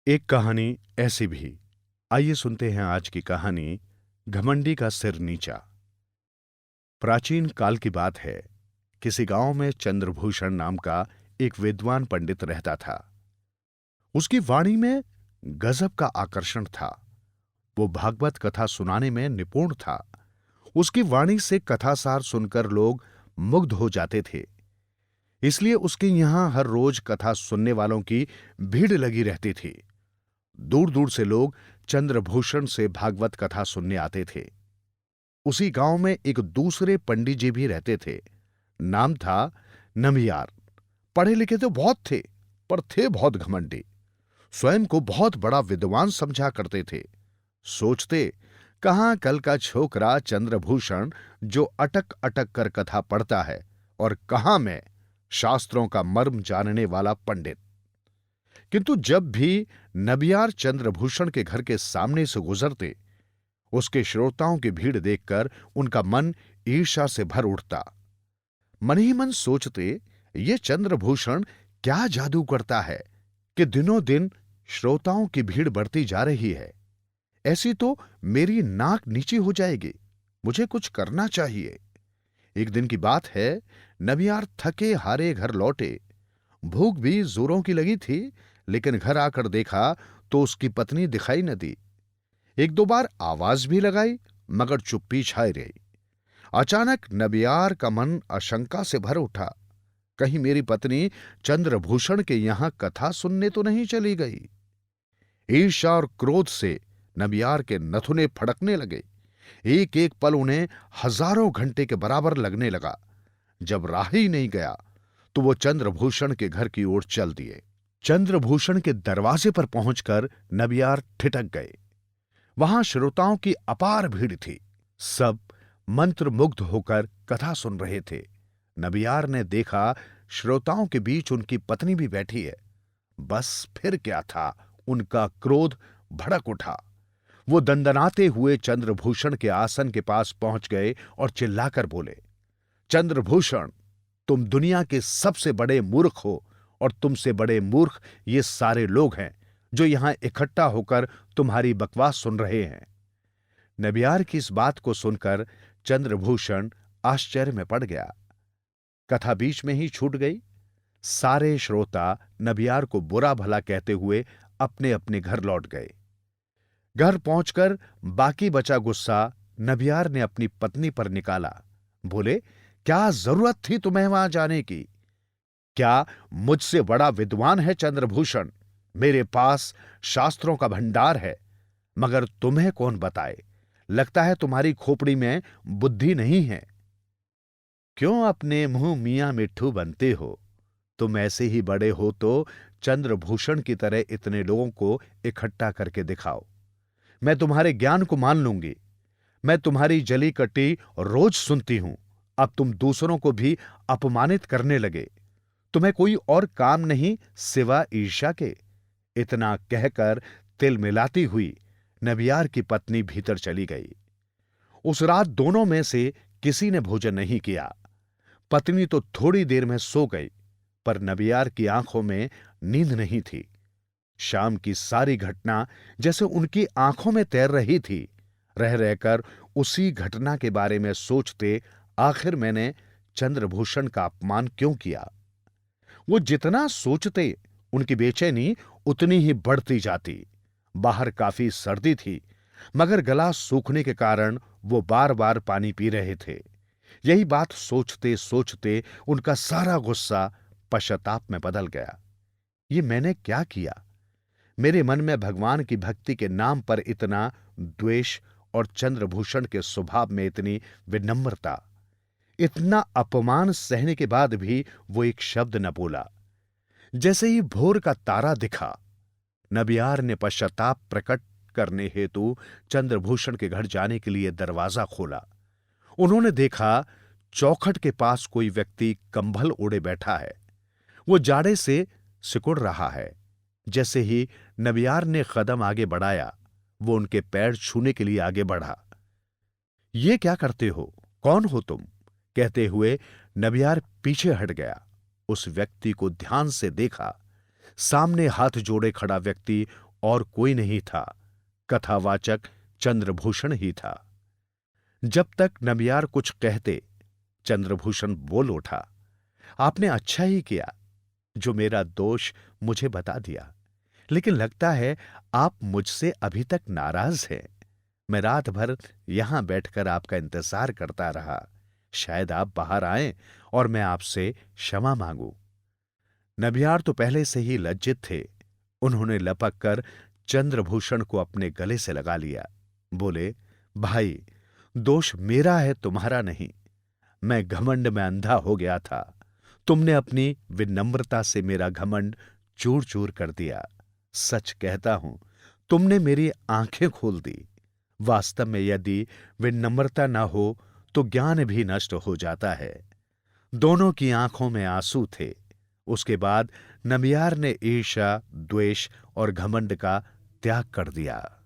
एक कहानी ऐसी भी। आइए सुनते हैं आज की कहानी, घमंडी का सिर नीचा। प्राचीन काल की बात है। किसी गांव में चंद्रभूषण नाम का एक विद्वान पंडित रहता था। उसकी वाणी में गजब का आकर्षण था। वो भागवत कथा सुनाने में निपुण था। उसकी वाणी से कथासार सुनकर लोग मुग्ध हो जाते थे। इसलिए उसके यहां हर रोज कथा सुनने वालों की भीड़ लगी रहती थी। दूर दूर से लोग चंद्रभूषण से भागवत कथा सुनने आते थे। उसी गांव में एक दूसरे पंडित जी भी रहते थे। नाम था नमियार। पढ़े लिखे तो बहुत थे, पर थे बहुत घमंडी। स्वयं को बहुत बड़ा विद्वान समझा करते थे। सोचते, कहां कल का छोकरा चंद्रभूषण जो अटक अटक कर कथा पढ़ता है, और कहां मैं, शास्त्रों का मर्म जानने वाला पंडित। किंतु जब भी नबियार चंद्रभूषण के घर के सामने से गुजरते, उसके श्रोताओं की भीड़ देखकर उनका मन ईर्ष्या से भर उठता। मन ही मन सोचते, ये चंद्रभूषण क्या जादू करता है कि दिनों दिन श्रोताओं की भीड़ बढ़ती जा रही है। ऐसी तो मेरी नाक नीची हो जाएगी। मुझे कुछ करना चाहिए। एक दिन की बात है, नबियार थके हारे घर लौटे। भूख भी जोरों की लगी थी, लेकिन घर आकर देखा तो उसकी पत्नी दिखाई न दी। एक दो बार आवाज भी लगाई, मगर चुप्पी छाई रही। अचानक नबियार का मन आशंका से भर उठा। कहीं मेरी पत्नी चंद्रभूषण के यहां कथा सुनने तो नहीं चली गई। ईर्ष्या और क्रोध से नबियार के नथुने फड़कने लगे। एक एक पल उन्हें हजारों घंटे के बराबर लगने लगा। जब राह ही नहीं गया तो वो चंद्रभूषण के घर की ओर चल दिए। चंद्रभूषण के दरवाजे पर पहुंचकर नबियार ठिठक गए। वहां श्रोताओं की अपार भीड़ थी। सब मंत्रमुग्ध होकर कथा सुन रहे थे। नबियार ने देखा, श्रोताओं के बीच उनकी पत्नी भी बैठी है। बस फिर क्या था, उनका क्रोध भड़क उठा। वो दंदनाते हुए चंद्रभूषण के आसन के पास पहुंच गए और चिल्लाकर बोले, चंद्रभूषण, तुम दुनिया के सबसे बड़े मूर्ख हो, और तुमसे बड़े मूर्ख ये सारे लोग हैं जो यहां इकट्ठा होकर तुम्हारी बकवास सुन रहे हैं। नबियार की इस बात को सुनकर चंद्रभूषण आश्चर्य में पड़ गया। कथा बीच में ही छूट गई। सारे श्रोता नबियार को बुरा भला कहते हुए अपने अपने घर लौट गए। घर पहुंचकर बाकी बचा गुस्सा नबियार ने अपनी पत्नी पर निकाला। बोले, क्या जरूरत थी तुम्हें वहां जाने की? क्या मुझसे बड़ा विद्वान है चंद्रभूषण? मेरे पास शास्त्रों का भंडार है, मगर तुम्हें कौन बताए? लगता है तुम्हारी खोपड़ी में बुद्धि नहीं है। क्यों अपने मुंह मियां मिट्ठू बनते हो? तुम ऐसे ही बड़े हो तो चंद्रभूषण की तरह इतने लोगों को इकट्ठा करके दिखाओ। मैं तुम्हारे ज्ञान को मान लूंगी। मैं तुम्हारी जली कट्टी रोज सुनती हूं। अब तुम दूसरों को भी अपमानित करने लगे। तुम्हें कोई और काम नहीं सिवा ईर्ष्या के। इतना कहकर तिल मिलाती हुई नबियार की पत्नी भीतर चली गई। उस रात दोनों में से किसी ने भोजन नहीं किया। पत्नी तो थोड़ी देर में सो गई, पर नबियार की आंखों में नींद नहीं थी। शाम की सारी घटना जैसे उनकी आंखों में तैर रही थी। रह रहकर उसी घटना के बारे में सोचते, आखिर मैंने चंद्रभूषण का अपमान क्यों किया? वो जितना सोचते, उनकी बेचैनी उतनी ही बढ़ती जाती। बाहर काफी सर्दी थी, मगर गला सूखने के कारण वो बार बार पानी पी रहे थे। यही बात सोचते सोचते उनका सारा गुस्सा पश्चाताप में बदल गया। ये मैंने क्या किया? मेरे मन में भगवान की भक्ति के नाम पर इतना द्वेष, और चंद्रभूषण के स्वभाव में इतनी विनम्रता। इतना अपमान सहने के बाद भी वो एक शब्द न बोला। जैसे ही भोर का तारा दिखा, नबियार ने पश्चाताप प्रकट करने हेतु चंद्रभूषण के घर जाने के लिए दरवाजा खोला। उन्होंने देखा, चौखट के पास कोई व्यक्ति कंबल ओढ़े बैठा है। वो जाड़े से सिकुड़ रहा है। जैसे ही नबियार ने कदम आगे बढ़ाया, वो उनके पैर छूने के लिए आगे बढ़ा। ये क्या करते हो? कौन हो तुम? कहते हुए नबियार पीछे हट गया। उस व्यक्ति को ध्यान से देखा। सामने हाथ जोड़े खड़ा व्यक्ति और कोई नहीं था, कथावाचक चंद्रभूषण ही था। जब तक नबियार कुछ कहते, चंद्रभूषण बोल उठा, आपने अच्छा ही किया जो मेरा दोष मुझे बता दिया, लेकिन लगता है आप मुझसे अभी तक नाराज हैं। मैं रात भर यहां बैठकर आपका इंतजार करता रहा। शायद आप बाहर आएं और मैं आपसे क्षमा मांगूं। नबियार तो पहले से ही लज्जित थे। उन्होंने लपक कर चंद्रभूषण को अपने गले से लगा लिया। बोले, भाई, दोष मेरा है, तुम्हारा नहीं। मैं घमंड में अंधा हो गया था। तुमने अपनी विनम्रता से मेरा घमंड चूर चूर कर दिया। सच कहता हूं, तुमने मेरी आंखें खोल दी। वास्तव में यदि विनम्रता न हो तो ज्ञान भी नष्ट हो जाता है। दोनों की आंखों में आंसू थे। उसके बाद नबियार ने ईर्ष्या, द्वेष और घमंड का त्याग कर दिया।